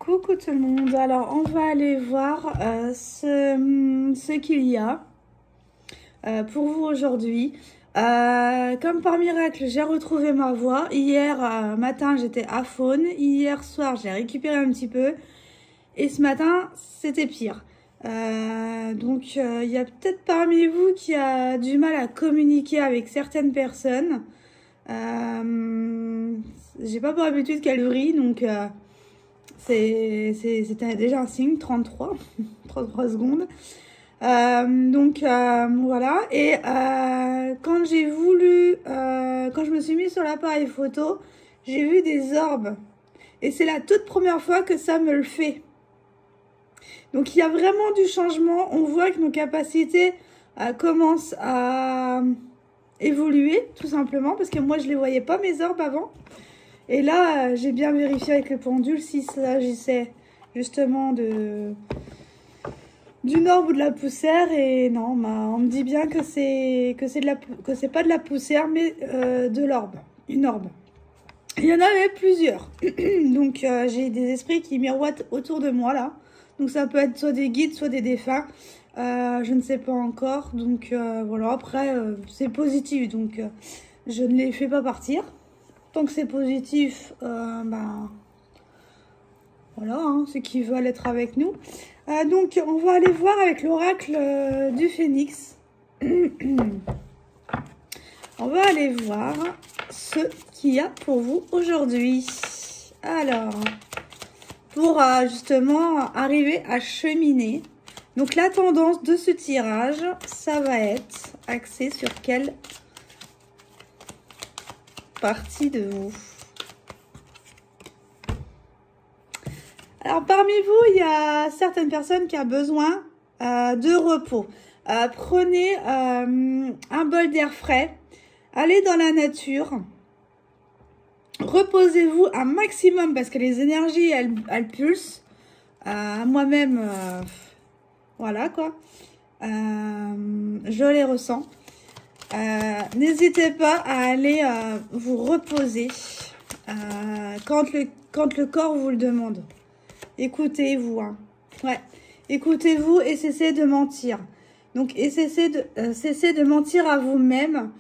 Coucou tout le monde, alors on va aller voir ce qu'il y a pour vous aujourd'hui. Comme par miracle, j'ai retrouvé ma voix. Hier matin, j'étais à faune. Hier soir, j'ai récupéré un petit peu. Et ce matin, c'était pire. Donc, il y a peut-être parmi vous qui a du mal à communiquer avec certaines personnes. J'ai pas pour habitude qu'elle rit, donc... c'était déjà un signe, 33 secondes. Voilà. Et quand j'ai voulu, quand je me suis mis sur l'appareil photo, j'ai vu des orbes. Et c'est la toute première fois que ça me le fait. Donc il y a vraiment du changement. On voit que nos capacités commencent à évoluer, tout simplement. Parce que moi, je ne les voyais pas, mes orbes, avant. Et là, j'ai bien vérifié avec le pendule s'il s'agissait justement d'une orbe ou de la poussière. Et non, on me dit bien que c'est pas de la poussière, mais de l'orbe, une orbe. Il y en avait plusieurs. Donc j'ai des esprits qui miroitent autour de moi là. Donc ça peut être soit des guides, soit des défunts. Je ne sais pas encore. Donc voilà, après c'est positif. Donc je ne les fais pas partir. Tant que c'est positif, voilà, hein, ceux qui veulent être avec nous. Donc, on va aller voir avec l'oracle du Phénix. On va aller voir ce qu'il y a pour vous aujourd'hui. Alors, pour justement arriver à cheminer. Donc, la tendance de ce tirage, ça va être axé sur quelle partie de vous. Alors parmi vous, il y a certaines personnes qui ont besoin de repos. Prenez un bol d'air frais, allez dans la nature, reposez-vous un maximum parce que les énergies elles pulsent. Moi-même, voilà quoi, je les ressens. N'hésitez pas à aller vous reposer quand le corps vous le demande. Écoutez-vous, hein. Ouais, écoutez-vous et cessez de mentir. Donc, cessez de mentir à vous-même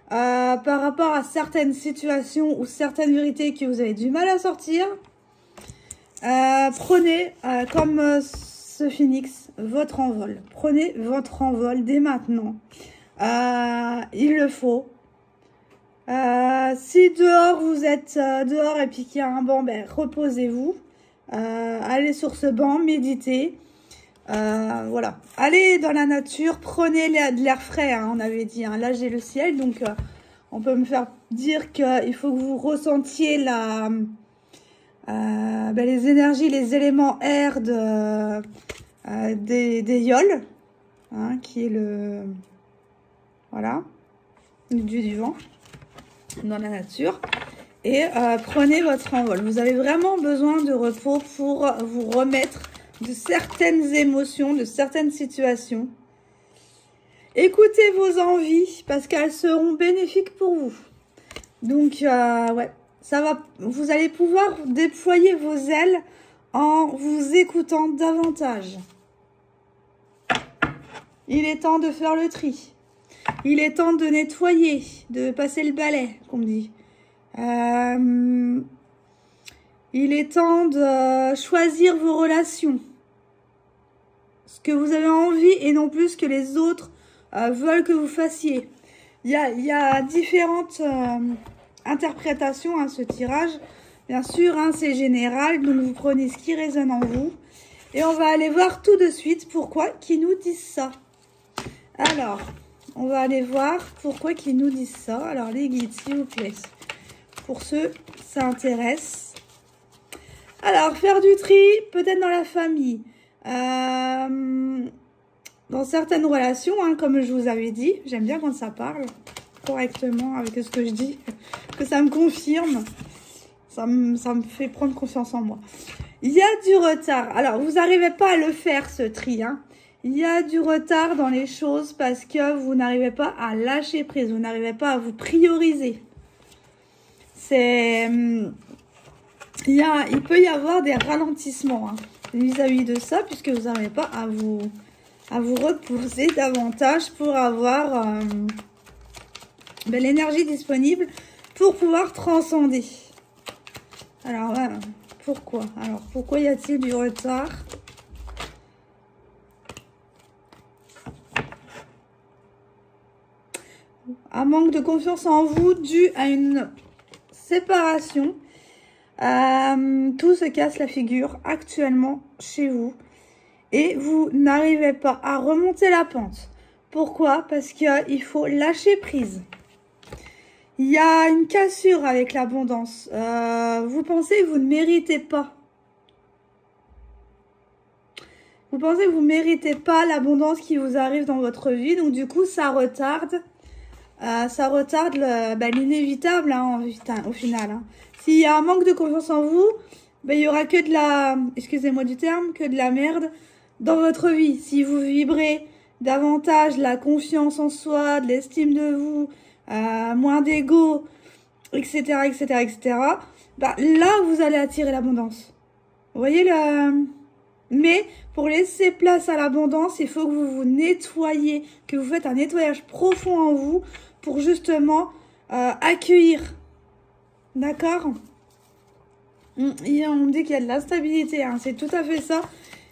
par rapport à certaines situations ou certaines vérités que vous avez du mal à sortir. Prenez, comme ce phénix, votre envol. Prenez votre envol dès maintenant. Il le faut. Si dehors vous êtes dehors et puis qu'il y a un banc, ben, reposez-vous. Allez sur ce banc, méditez. Voilà. Allez dans la nature, prenez de l'air frais, hein, on avait dit. Hein. Là, j'ai le ciel, donc on peut me faire dire qu'il faut que vous ressentiez les énergies, les éléments air des yoles, hein, qui est le... Voilà, du vent dans la nature. Et prenez votre envol. Vous avez vraiment besoin de repos pour vous remettre de certaines émotions, de certaines situations. Écoutez vos envies parce qu'elles seront bénéfiques pour vous. Donc, ouais, ça va. Vous allez pouvoir déployer vos ailes en vous écoutant davantage. Il est temps de faire le tri. Il est temps de nettoyer, de passer le balai, comme on dit. Il est temps de choisir vos relations. Ce que vous avez envie et non plus ce que les autres veulent que vous fassiez. Il y a différentes interprétations à ce tirage. Bien sûr, hein, c'est général, donc vous prenez ce qui résonne en vous. Et on va aller voir tout de suite pourquoi qu'ils nous disent ça. Alors... on va aller voir pourquoi qu'ils nous disent ça. Alors, les guides, s'il vous plaît. Pour ceux que ça intéresse. Alors, faire du tri, peut-être dans la famille. Dans certaines relations, hein, comme je vous avais dit. J'aime bien quand ça parle correctement avec ce que je dis. Que ça me confirme. Ça me fait prendre confiance en moi. Il y a du retard. Alors, vous n'arrivez pas à le faire, ce tri, hein. Il y a du retard dans les choses parce que vous n'arrivez pas à lâcher prise, vous n'arrivez pas à vous prioriser. il peut y avoir des ralentissements hein, vis-à-vis de ça, puisque vous n'arrivez pas à vous reposer davantage pour avoir l'énergie disponible pour pouvoir transcender. Alors, pourquoi? Alors, pourquoi y a-t-il du retard? Un manque de confiance en vous dû à une séparation. Tout se casse la figure actuellement chez vous. Et vous n'arrivez pas à remonter la pente. Pourquoi? Parce qu'il faut lâcher prise. Il y a une cassure avec l'abondance. Vous pensez que vous ne méritez pas. Vous pensez que vous ne méritez pas l'abondance qui vous arrive dans votre vie. Donc du coup, ça retarde l'inévitable hein, au final. Hein. S'il y a un manque de confiance en vous, il y aura que de la, excusez-moi du terme, que de la merde dans votre vie. Si vous vibrez davantage la confiance en soi, de l'estime de vous, moins d'ego, etc., etc., etc., là, vous allez attirer l'abondance. Vous voyez le... Mais pour laisser place à l'abondance, il faut que vous vous nettoyiez, que vous faites un nettoyage profond en vous pour justement accueillir. D'accord? On me dit qu'il y a de l'instabilité, hein, c'est tout à fait ça.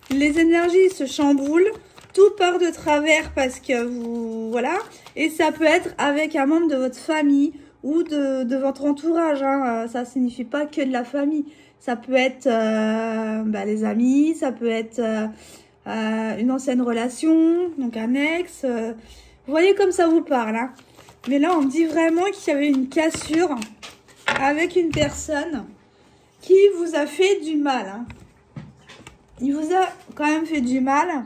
Les énergies se chamboulent, tout part de travers parce que vous... Voilà. Et ça peut être avec un membre de votre famille ou de votre entourage. Hein. Ça signifie pas que de la famille. Ça peut être les amis, ça peut être une ancienne relation, donc un ex. Vous voyez comme ça vous parle. Hein. Mais là, on me dit vraiment qu'il y avait une cassure avec une personne qui vous a fait du mal. Hein. Il vous a quand même fait du mal.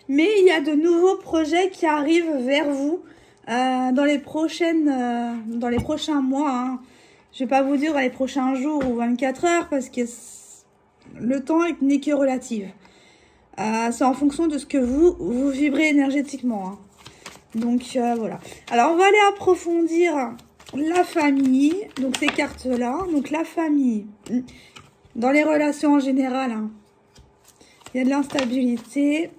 Mais il y a de nouveaux projets qui arrivent vers vous dans les prochains mois. Hein. Je vais pas vous dire dans les prochains jours ou 24 heures parce que le temps n'est que relatif. C'est en fonction de ce que vous vibrez énergétiquement. Hein. Donc voilà. Alors on va aller approfondir la famille. Donc ces cartes-là. Donc la famille. Dans les relations en général. Hein. Il y a de l'instabilité.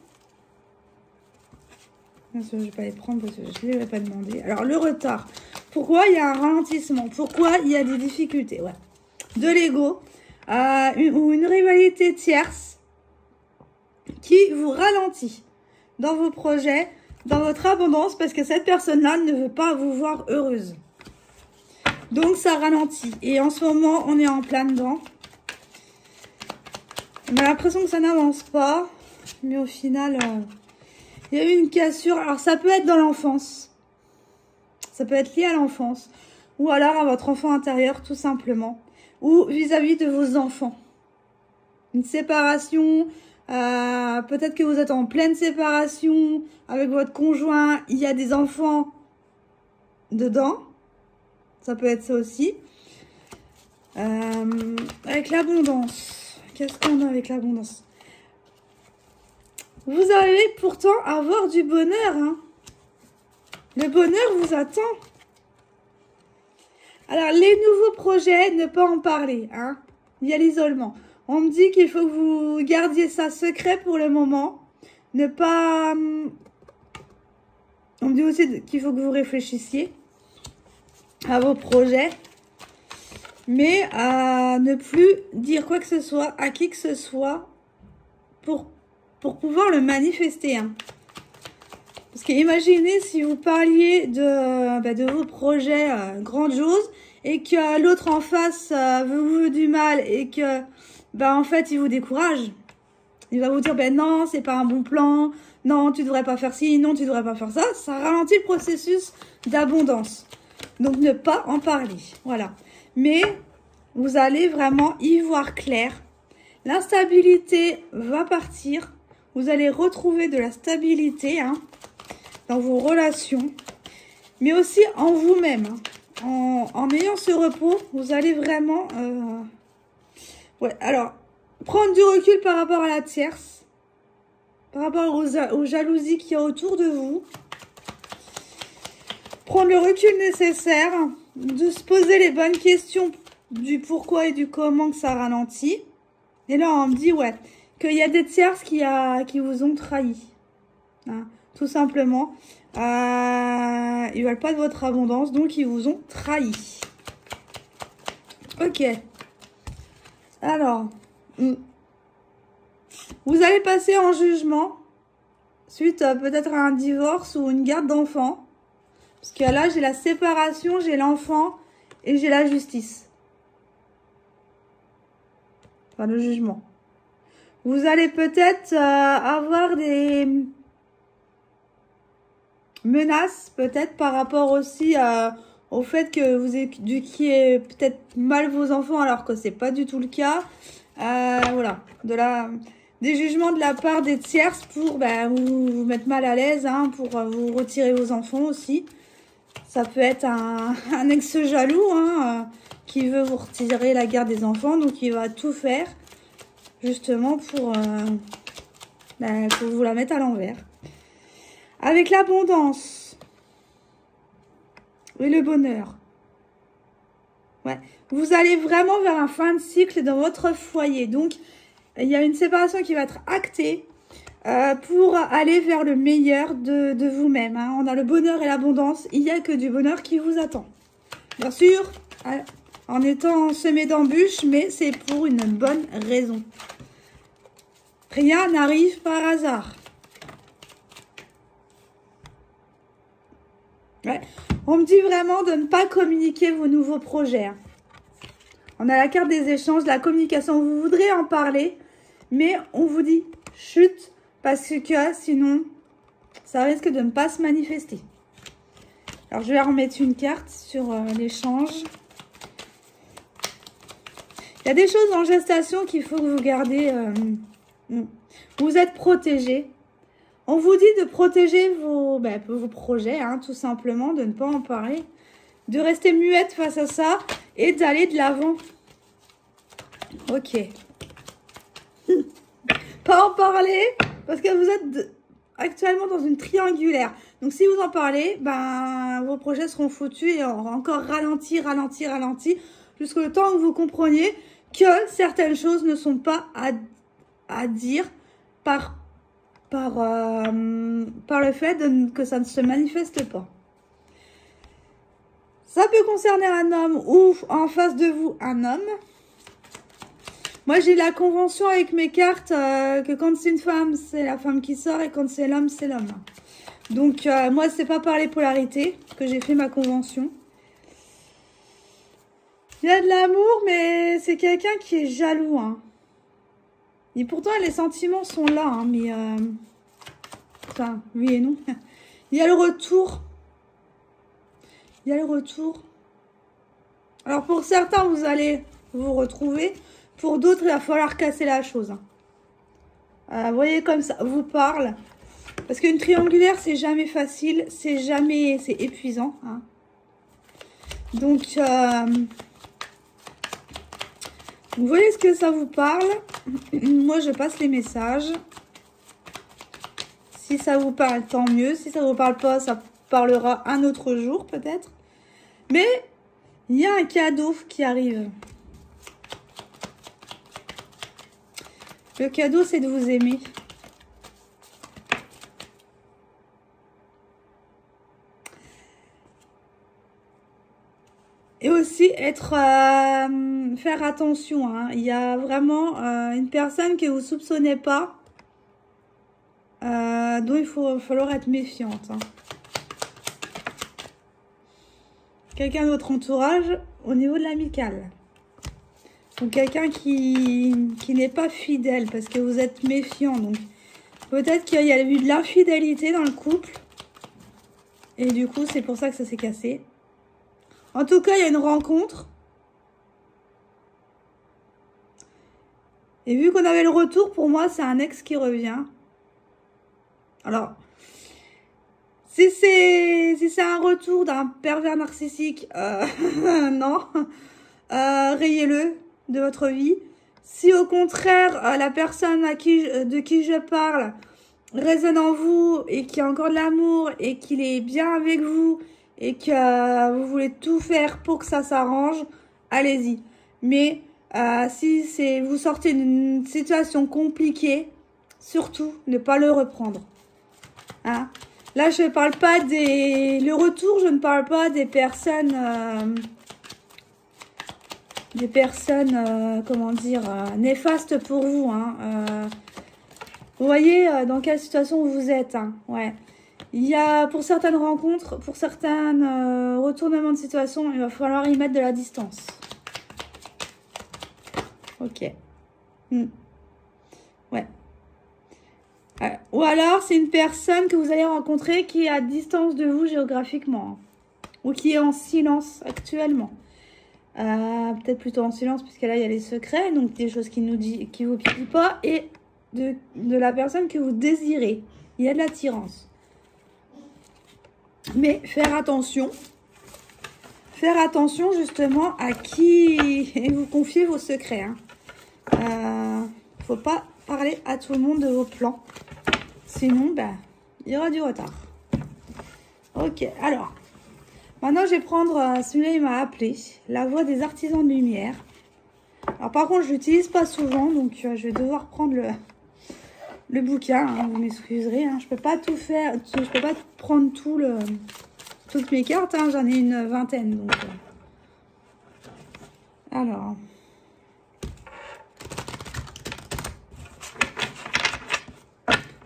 Je ne vais pas les prendre parce que je ne les ai pas demandé. Alors, le retard. Pourquoi il y a un ralentissement? Pourquoi il y a des difficultés? Ouais. De l'ego. Ou une rivalité tierce qui vous ralentit dans vos projets, dans votre abondance, parce que cette personne-là ne veut pas vous voir heureuse. Donc, ça ralentit. Et en ce moment, on est en plein dedans. On a l'impression que ça n'avance pas. Mais au final... il y a eu une cassure. Alors, ça peut être dans l'enfance. Ça peut être lié à l'enfance. Ou alors à votre enfant intérieur, tout simplement. Ou vis-à-vis de vos enfants. Une séparation. Peut-être que vous êtes en pleine séparation avec votre conjoint. Il y a des enfants dedans. Ça peut être ça aussi. Avec l'abondance. Qu'est-ce qu'on a avec l'abondance ? Vous allez pourtant avoir du bonheur. Hein. Le bonheur vous attend. Alors, les nouveaux projets, ne pas en parler. Hein. Il y a l'isolement. On me dit qu'il faut que vous gardiez ça secret pour le moment. Ne pas... On me dit aussi qu'il faut que vous réfléchissiez à vos projets. Mais à ne plus dire quoi que ce soit à qui que ce soit pour pouvoir veut hein. Parce que imaginez si vous parliez de vos projets grandioses et que l'autre en face vous veut du mal et que en fait il vous décourage. Il va vous dire non, c'est pas un bon plan, non, tu devrais pas faire ci, non, tu devrais pas faire ça. Ça ralentit le processus d'abondance. Donc ne pas en parler. Voilà. Mais vous allez vraiment y voir clair. L'instabilité va partir. Vous allez retrouver de la stabilité hein, dans vos relations, mais aussi en vous-même. Hein. En ayant ce repos, vous allez vraiment... Ouais, alors, prendre du recul par rapport à la tierce, par rapport aux jalousies qu'il y a autour de vous. Prendre le recul nécessaire, de se poser les bonnes questions du pourquoi et du comment que ça ralentit. Et là, on me dit, ouais, qu'il y a des tierces qui vous ont trahi. Hein, tout simplement. Ils veulent pas de votre abondance, donc ils vous ont trahi. Ok. Alors, vous allez passer en jugement suite peut-être à un divorce ou une garde d'enfant. Parce que là, j'ai la séparation, j'ai l'enfant et j'ai la justice. Enfin, le jugement. Vous allez peut-être avoir des menaces, peut-être par rapport aussi au fait que vous éduquiez peut-être mal vos enfants alors que c'est pas du tout le cas. Voilà, des jugements de la part des tierces pour vous mettre mal à l'aise, hein, pour vous retirer vos enfants aussi. Ça peut être un ex jaloux hein, qui veut vous retirer la garde des enfants, donc il va tout faire justement pour vous la mettre à l'envers. Avec l'abondance et le bonheur. Ouais. Vous allez vraiment vers un fin de cycle dans votre foyer. Donc, il y a une séparation qui va être actée pour aller vers le meilleur de vous-même. Hein. On a le bonheur et l'abondance. Il n'y a que du bonheur qui vous attend. Bien sûr, en étant semé d'embûches, mais c'est pour une bonne raison. Rien n'arrive par hasard. Ouais. On me dit vraiment de ne pas communiquer vos nouveaux projets. Hein. On a la carte des échanges, de la communication. Vous voudrez en parler, mais on vous dit chut, parce que sinon, ça risque de ne pas se manifester. Alors, je vais remettre une carte sur l'échange. Il y a des choses en gestation qu'il faut que vous gardez. Vous êtes protégé. On vous dit de protéger vos projets, hein, tout simplement, de ne pas en parler, de rester muette face à ça et d'aller de l'avant. Ok. Pas en parler parce que vous êtes actuellement dans une triangulaire. Donc, si vous en parlez, vos projets seront foutus et on va encore ralentir, jusqu'au temps où vous compreniez que certaines choses ne sont pas à dire par le fait que ça ne se manifeste pas. Ça peut concerner un homme ou en face de vous un homme. Moi, j'ai la convention avec mes cartes que quand c'est une femme, c'est la femme qui sort et quand c'est l'homme, c'est l'homme. Donc, moi, c'est pas par les polarités que j'ai fait ma convention. Il y a de l'amour, mais c'est quelqu'un qui est jaloux. Hein. Et pourtant, les sentiments sont là, hein, mais... Enfin, oui et non. Il y a le retour. Alors, pour certains, vous allez vous retrouver. Pour d'autres, il va falloir casser la chose. Hein. Vous voyez comme ça, vous parle. Parce qu'une triangulaire, c'est jamais facile. C'est épuisant. Hein. Donc, vous voyez ce que ça vous parle. Moi, je passe les messages. Si ça vous parle, tant mieux. Si ça ne vous parle pas, ça parlera un autre jour, peut-être. Mais, il y a un cadeau qui arrive. Le cadeau, c'est de vous aimer. Et aussi, faire attention. Hein. Il y a vraiment une personne que vous ne soupçonnez pas. Donc, il va falloir être méfiante. Hein. Quelqu'un de votre entourage au niveau de l'amical. Ou quelqu'un qui n'est pas fidèle parce que vous êtes méfiant. Donc, peut-être qu'il y a eu de l'infidélité dans le couple. Et du coup, c'est pour ça que ça s'est cassé. En tout cas, il y a une rencontre. Et vu qu'on avait le retour, pour moi, c'est un ex qui revient. Alors, si c'est un retour d'un pervers narcissique, non, rayez-le de votre vie. Si au contraire, la personne de qui je parle résonne en vous et qu'il y a encore de l'amour et qu'il est bien avec vous et que vous voulez tout faire pour que ça s'arrange, allez-y. Mais si vous sortez d'une situation compliquée, surtout ne pas le reprendre. Hein? Là, je ne parle pas le retour, je ne parle pas des personnes, comment dire, néfastes pour vous. Hein. Vous voyez dans quelle situation vous êtes. Hein. Ouais. Il y a, pour certaines rencontres, pour certains retournements de situation, il va falloir y mettre de la distance. Ok. Ouais. Ou alors, c'est une personne que vous allez rencontrer qui est à distance de vous géographiquement. Hein, ou qui est en silence actuellement. Peut-être plutôt en silence, puisque là, il y a les secrets. Donc, des choses qui vous disent pas. Et de la personne que vous désirez. Il y a de l'attirance. Mais faire attention. Faire attention, justement, à qui vous confiez vos secrets. Hein. Faut pas parler à tout le monde de vos plans. Sinon, ben, il y aura du retard. Ok, alors. Maintenant, je vais prendre celui-là, il m'a appelé. La voix des artisans de lumière. Alors, par contre, je l'utilise pas souvent. Donc, je vais devoir prendre le bouquin. Hein, vous m'excuserez. Hein, je peux pas tout faire. Je peux pas prendre toutes mes cartes. Hein, j'en ai une vingtaine. Donc, alors.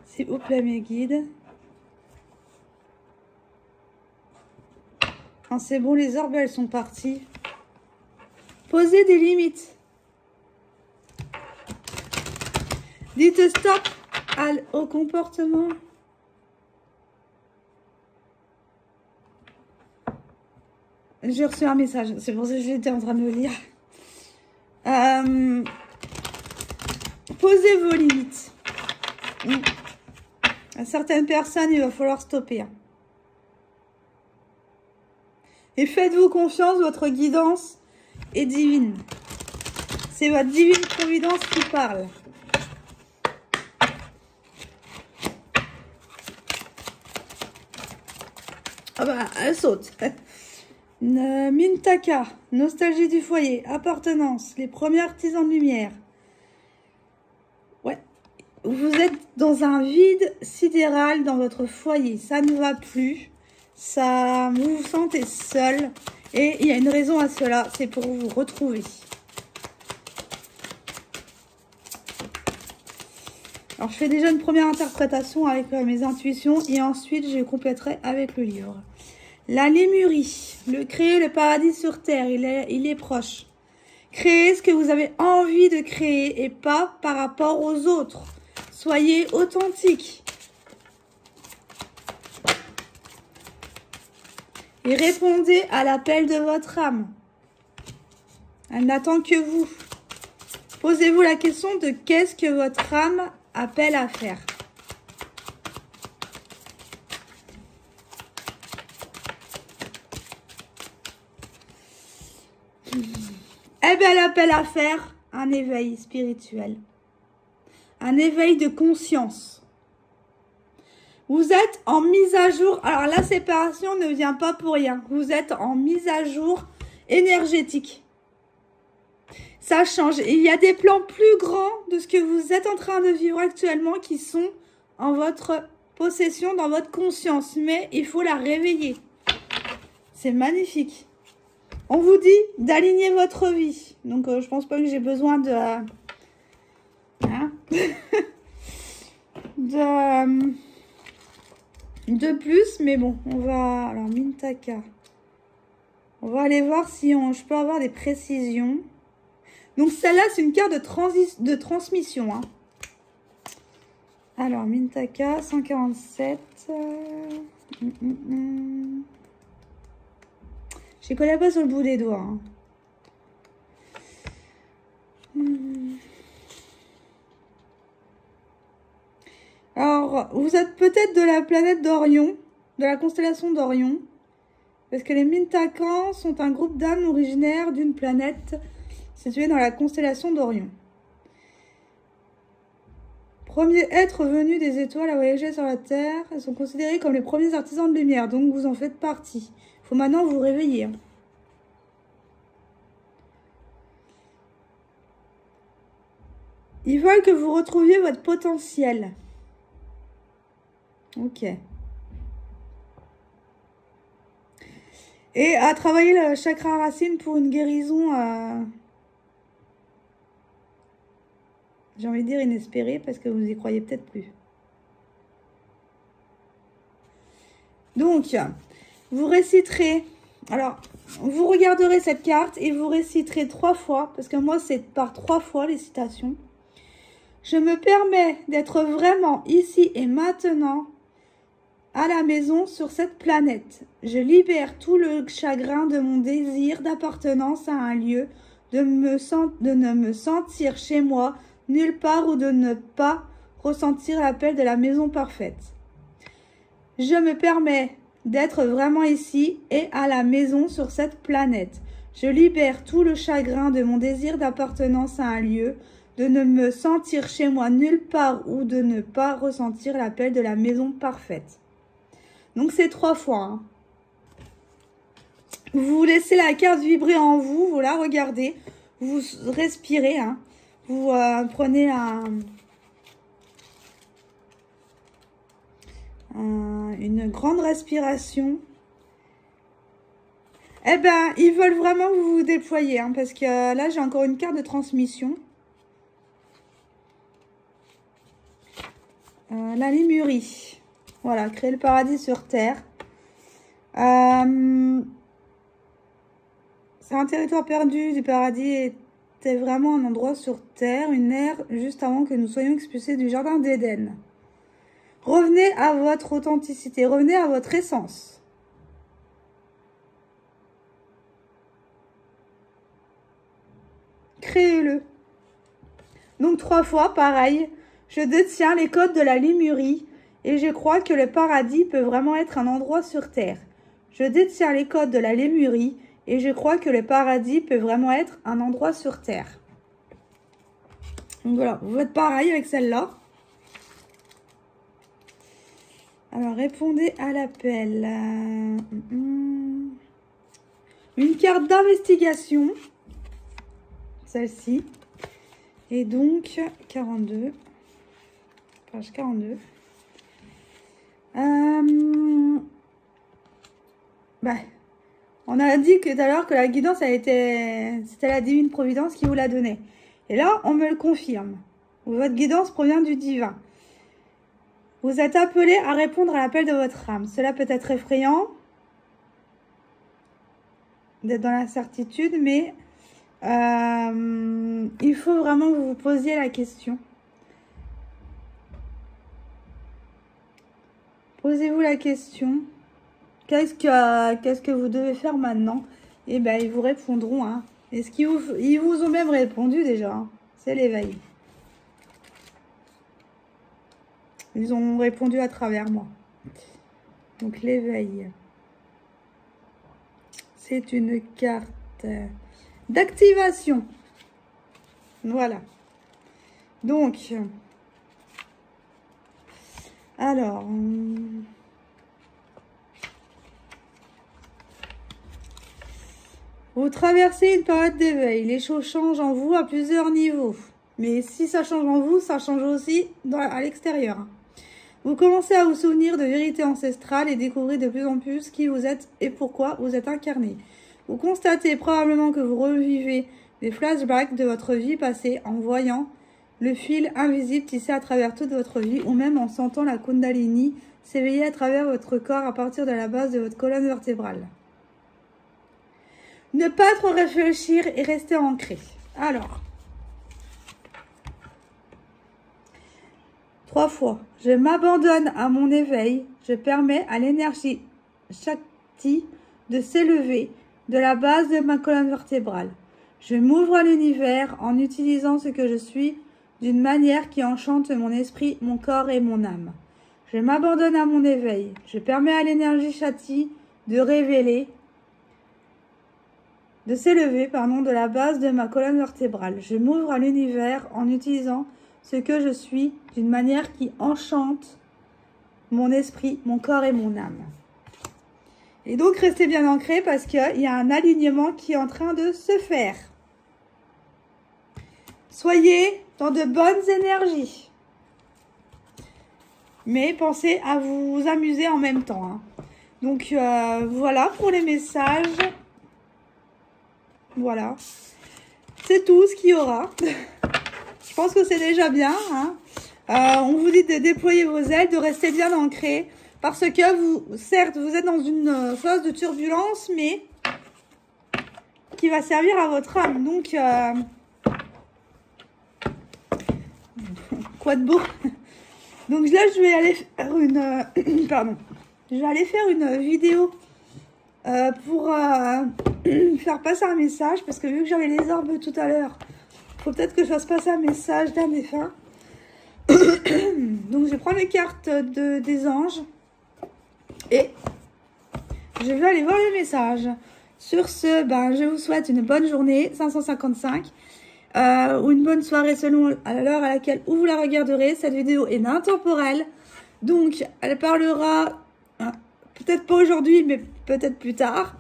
S'il vous plaît, mes guides. Quand c'est bon, les orbes, elles sont parties. Posez des limites. Dites stop au comportement. J'ai reçu un message. C'est pour ça que j'étais en train de le lire. Posez vos limites. À certaines personnes, il va falloir stopper. Et faites-vous confiance, votre guidance est divine. C'est votre divine providence qui parle. Ah bah, elle saute. Mintaka, nostalgie du foyer, appartenance, les premiers artisans de lumière. Ouais. Vous êtes dans un vide sidéral dans votre foyer. Ça ne va plus. Ça, vous vous sentez seul. Et il y a une raison à cela. C'est pour vous retrouver. Alors, je fais déjà une première interprétation avec mes intuitions. Et ensuite, je compléterai avec le livre. La Lémurie. Créer le paradis sur terre. Il est proche. Créez ce que vous avez envie de créer et pas par rapport aux autres. Soyez authentique. Et répondez à l'appel de votre âme. Elle n'attend que vous. Posez-vous la question de qu'est-ce que votre âme appelle à faire. Eh bien, elle appelle à faire un éveil spirituel. Un éveil de conscience. Vous êtes en mise à jour. Alors, la séparation ne vient pas pour rien. Vous êtes en mise à jour énergétique. Ça change. Et il y a des plans plus grands de ce que vous êtes en train de vivre actuellement qui sont en votre possession, dans votre conscience. Mais il faut la réveiller. C'est magnifique. On vous dit d'aligner votre vie. Donc, je pense pas que j'ai besoin de... Hein de plus, mais bon, on va... Alors, Mintaka. On va aller voir si je peux avoir des précisions. Donc, celle-là, c'est une carte de transmission. Hein. Alors, Mintaka, 147. Je ne connais pas sur le bout des doigts. Hein. Alors, vous êtes peut-être de la planète d'Orion, de la constellation d'Orion. Parce que les Mintakans sont un groupe d'âmes originaires d'une planète située dans la constellation d'Orion. Premiers êtres venus des étoiles à voyager sur la Terre, elles sont considérées comme les premiers artisans de lumière, donc vous en faites partie. Il faut maintenant vous réveiller. Ils veulent que vous retrouviez votre potentiel. Ok. Et à travailler le chakra racine pour une guérison, j'ai envie de dire inespérée, parce que vous y croyez peut-être plus. Donc, vous réciterez, alors, vous regarderez cette carte et vous réciterez 3 fois, parce que moi, c'est par 3 fois les citations. Je me permets d'être vraiment ici et maintenant à la maison sur cette planète. Je libère tout le chagrin de mon désir d'appartenance à un lieu, de ne me sentir chez moi nulle part ou de ne pas ressentir l'appel de la maison parfaite. Je me permets d'être vraiment ici et à la maison sur cette planète. Je libère tout le chagrin de mon désir d'appartenance à un lieu, de ne me sentir chez moi nulle part ou de ne pas ressentir l'appel de la maison parfaite. Donc c'est 3 fois. Hein. Vous laissez la carte vibrer en vous, vous la regardez, vous respirez, hein. Vous prenez une grande respiration. Eh ben, ils veulent vraiment que vous vous déployiez, hein, parce que là, j'ai encore une carte de transmission. La Lémurie. Voilà, créer le paradis sur Terre. C'est un territoire perdu du paradis était vraiment un endroit sur Terre, une ère juste avant que nous soyons expulsés du jardin d'Éden. Revenez à votre authenticité, revenez à votre essence. Créez-le. Donc 3 fois, pareil. Je détiens les codes de la Lémurie et je crois que le paradis peut vraiment être un endroit sur Terre. Je détiens les codes de la Lémurie et je crois que le paradis peut vraiment être un endroit sur Terre. Donc voilà, vous faites pareil avec celle-là. Alors, répondez à l'appel. Une carte d'investigation. Celle-ci. Et donc, 42. Page 42. On a dit que tout à l'heure que la guidance c'était la divine providence qui vous la donnait. Et là, on me le confirme. Votre guidance provient du divin. Vous êtes appelé à répondre à l'appel de votre âme. Cela peut être effrayant d'être dans l'incertitude, mais il faut vraiment que vous vous posiez la question. Posez-vous la question. Qu'est-ce que vous devez faire maintenant? Et ben ils vous répondront. Hein. Et ils vous ont même répondu déjà. Hein. C'est l'éveil. Ils ont répondu à travers moi. Donc l'éveil. C'est une carte d'activation. Voilà. Donc, alors, vous traversez une période d'éveil. Les choses changent en vous à plusieurs niveaux. Mais si ça change en vous, ça change aussi à l'extérieur. Vous commencez à vous souvenir de vérités ancestrales et découvrez de plus en plus qui vous êtes et pourquoi vous êtes incarné. Vous constatez probablement que vous revivez des flashbacks de votre vie passée en voyant le fil invisible tissé à travers toute votre vie ou même en sentant la Kundalini s'éveiller à travers votre corps à partir de la base de votre colonne vertébrale. Ne pas trop réfléchir et rester ancré. Alors, 3 fois. Je m'abandonne à mon éveil. Je permets à l'énergie Shakti de s'élever de la base de ma colonne vertébrale. Je m'ouvre à l'univers en utilisant ce que je suis d'une manière qui enchante mon esprit, mon corps et mon âme. Je m'abandonne à mon éveil. Je permets à l'énergie Shakti de s'élever de la base de ma colonne vertébrale. Je m'ouvre à l'univers en utilisant ce que je suis d'une manière qui enchante mon esprit, mon corps et mon âme. Et donc, restez bien ancrés parce qu'il y a un alignement qui est en train de se faire. Soyez dans de bonnes énergies. Mais pensez à vous amuser en même temps. Hein. Donc, voilà pour les messages. Voilà. C'est tout ce qu'il y aura. Je pense que c'est déjà bien. Hein. On vous dit de déployer vos ailes, de rester bien ancré. Parce que vous, certes, vous êtes dans une phase de turbulence, mais qui va servir à votre âme. Donc, quoi de beau. Donc là, je vais aller faire une... pardon. Je vais aller faire une vidéo pour faire passer un message. Parce que vu que j'avais les orbes tout à l'heure, il faut peut-être que je fasse passer un message d'un défunt. Donc, je vais prendre les cartes des anges. Et je vais aller voir le message. Sur ce, ben, je vous souhaite une bonne journée, 555, ou une bonne soirée selon l'heure à laquelle vous la regarderez. Cette vidéo est intemporelle, donc elle parlera, peut-être pas aujourd'hui, mais peut-être plus tard.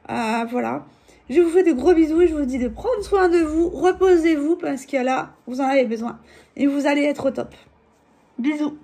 Voilà. Je vous fais de gros bisous et je vous dis de prendre soin de vous, reposez-vous, parce que là, vous en avez besoin. Et vous allez être au top. Bisous.